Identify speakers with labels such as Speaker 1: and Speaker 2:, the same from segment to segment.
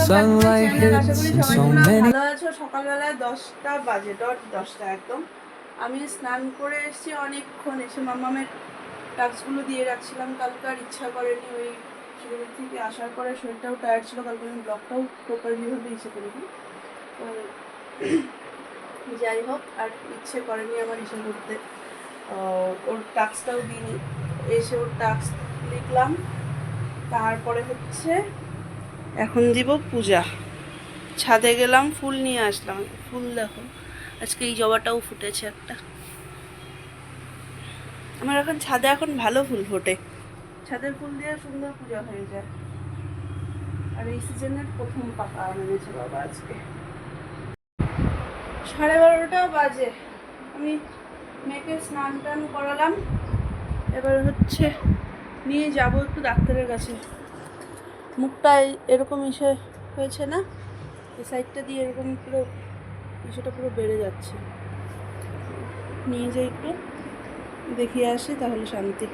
Speaker 1: sunlight hits in so many. ভালো আছো? সকালবেলায় 10টা বাজে, ডট 10টা একদম। আমি স্নান করে এসেছি অনেকক্ষণ, এসে মামামের টাস্কগুলো দিয়ে রাখছিলাম। কালকে আর ইচ্ছা করেনি, ওই শিলিগুড়ি থেকে আসার পরে শরীরটাও টায়ার্ড ছিল, কালকে আমি ব্লগটাও প্রপারলিভাবে ইচ্ছে করিনি। তো যাই হোক, আর ইচ্ছে করেনি আমার ইচ্ছে করতে, ওর টাস্কটাও দিইনি। এসে ওর টাস্ক লিখলাম, তারপরে হচ্ছে এখন দিব পূজা। ছাদে গেলাম, ফুল নিয়ে আসলাম। ফুল দেখো, আজকে এই জবাটাও ফুটেছে একটা। আমার এখন ছাদে এখন ভালো ফুল ফোটে, ছাদের ফুল দিয়ে সুন্দর পূজা হয়ে যায়। আর এই সিজনের প্রথম পাতা আম এনেছে বাবা আজকে। 12:30 বাজে, আমি মেয়েকে স্নান টান করালাম। এবার হচ্ছে নিয়ে যাব একটু ডাক্তারের কাছে। মুখটা এরকম ইসে হয়েছে না, এই সাইডটা দিয়ে এরকম পুরো ইসেটা পুরো বেড়ে যাচ্ছে। নিয়ে যাই একটু দেখিয়ে আসি, তাহলে শান্তি।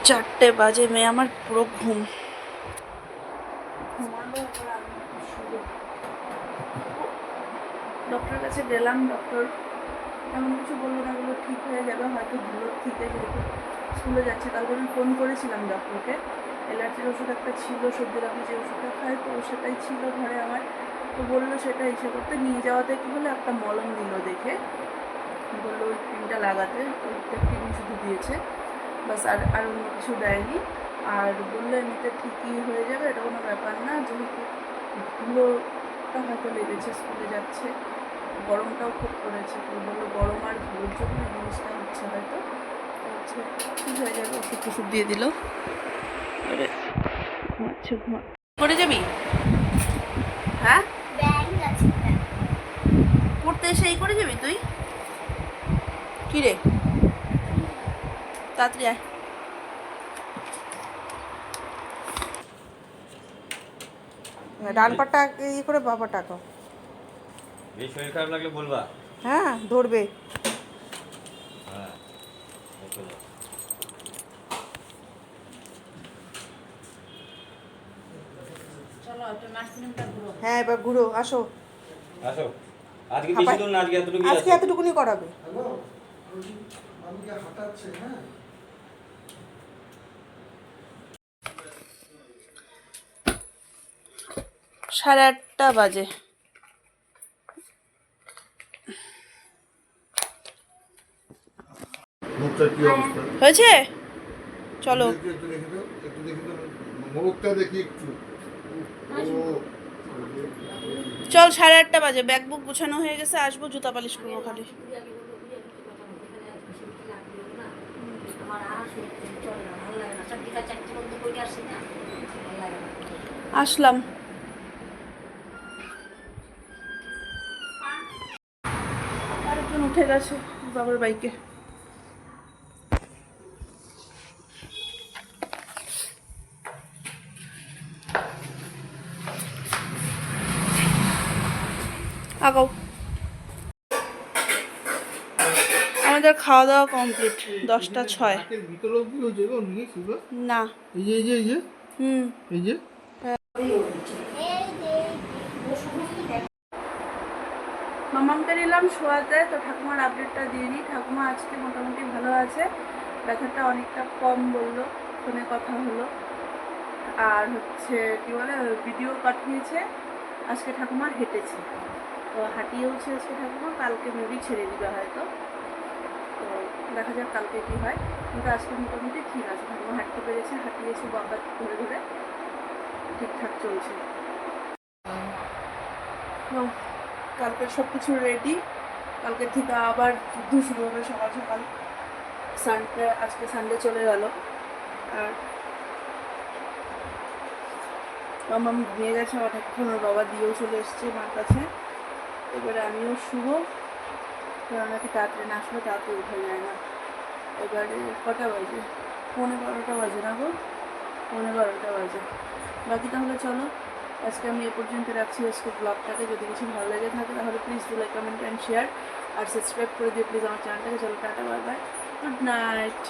Speaker 1: 4টে বাজে, মেয়ে আমার পুরো ঘুম। ডক্টরের কাছে গেলাম, ডক্টর এমন কিছু বললো না, বললো ঠিক হয়ে যাবে, হয়তো ধুলোর থেকে, যেহেতু স্কুলে যাচ্ছে। কালকে আমি ফোন করেছিলাম ডক্টরকে, অ্যালার্জির ওষুধ একটা ছিল, সর্দি লাগলে যে ওষুধটা খাই, তো সেটাই ছিল ঘরে আমার। তো বললো সেটা ইসে করতে, নিয়ে যাওয়াতে কী হলো, একটা মলম দিল দেখে, বললো ওই ক্রিমটা লাগাতে, ওইটা ক্রিম শুধু দিয়েছে বাস, আর অন্য কিছু দেয়নি। আর বললো এমনিতে ঠিকই হয়ে যাবে, এটা কোনো ব্যাপার না, যেহেতু ধুলোটা হয়তো লেগেছে, স্কুলে যাচ্ছে, গরমটাও খুব পড়েছে। তো বললো গরম আর ধুলোর জন্য এই জিনিসটা হচ্ছে, হয়তো হচ্ছে ঠিক হয়ে যাবে। ওষুধ টষুধ দিয়ে দিল, এবারে ঘুমাচ্ছে। করে যাবি? হ্যাঁ, পড়তে এসে এই করে যাবি তুই? কি রে, তাড়াতাড়ি আয়। ডান পাটা ইয়ে করে বাবা টাকা।
Speaker 2: এই শরীর খারাপ লাগলে বলবা।
Speaker 1: হ্যাঁ, ধরবে।
Speaker 2: হ্যাঁ,
Speaker 1: হ্যাঁ, এবার ঘুরো, আসো।
Speaker 2: আসো। আজকে বেশি দূর না, আজকে এতটুকুই আছে।
Speaker 1: আজকে এতটুকুনি করাবে। 8:30 বাজে। হয়েছে, চলো। চল, 8:30 বাজে, ব্যাগ বুক গুছানো হয়ে গেছে, আসবো, জুতা পালিশ করবো খালি। আসলাম। আরেকজন উঠে গেছে বাবার বাইকে। আগাও। আমাদের খাওয়া দাওয়া কমপ্লিট, 10টা 6। না, মামামকে নিলাম শোয়াতে, তো ঠাকুমার আপডেটটা দিয়ে দিই। ঠাকুমা আজকে মোটামুটি ভালো আছে, ব্যথাটা অনেকটা কম বললো, ফোনে কথা হলো। আর হচ্ছে কী বলে, ভিডিও পাঠিয়েছে, আজকে ঠাকুমা হেঁটেছে, তো হাঁটিয়েওছে আজকে ঠাকুমা। কালকে মেবি ছেড়ে দিবে হয়তো, তো দেখা যাক কালকে কী হয়। কিন্তু আজকে মোটামুটি ঠিক আছে, ঠাকুমা হাঁটতে পেরেছে, হাঁটিয়েছে বাবা ধরে ধরে, ঠিকঠাক চলছে। কালকে সব কিছু রেডি, কালকের থেকে আবার যুদ্ধ শুরু হবে সকাল সকাল। সানডে, আজকে সানডে চলে গেল, আর মামাম ঘুমিয়ে গেছে অনেকক্ষণ, ওর বাবা দিয়েও চলে এসছে মার কাছে। এবারে আমিও শুভ, কারণ নাকি তাড়াতাড়ি না আসলে তাড়াতাড়ি উঠে যায় না। এবারে কটা বাজে, 11:15 বাজে না গো, 11:15 বাজে। বাকি তাহলে চলো, আজকে আমি এ পর্যন্ত রাখছি আজকে ব্লগটাকে। যদি কিছু ভালো লেগে থাকে তাহলে please do like, comment and share, আর সাবস্ক্রাইব করে দিও প্লিজ আমার চ্যানেলটাকে। চলো, tata, bye bye, good night.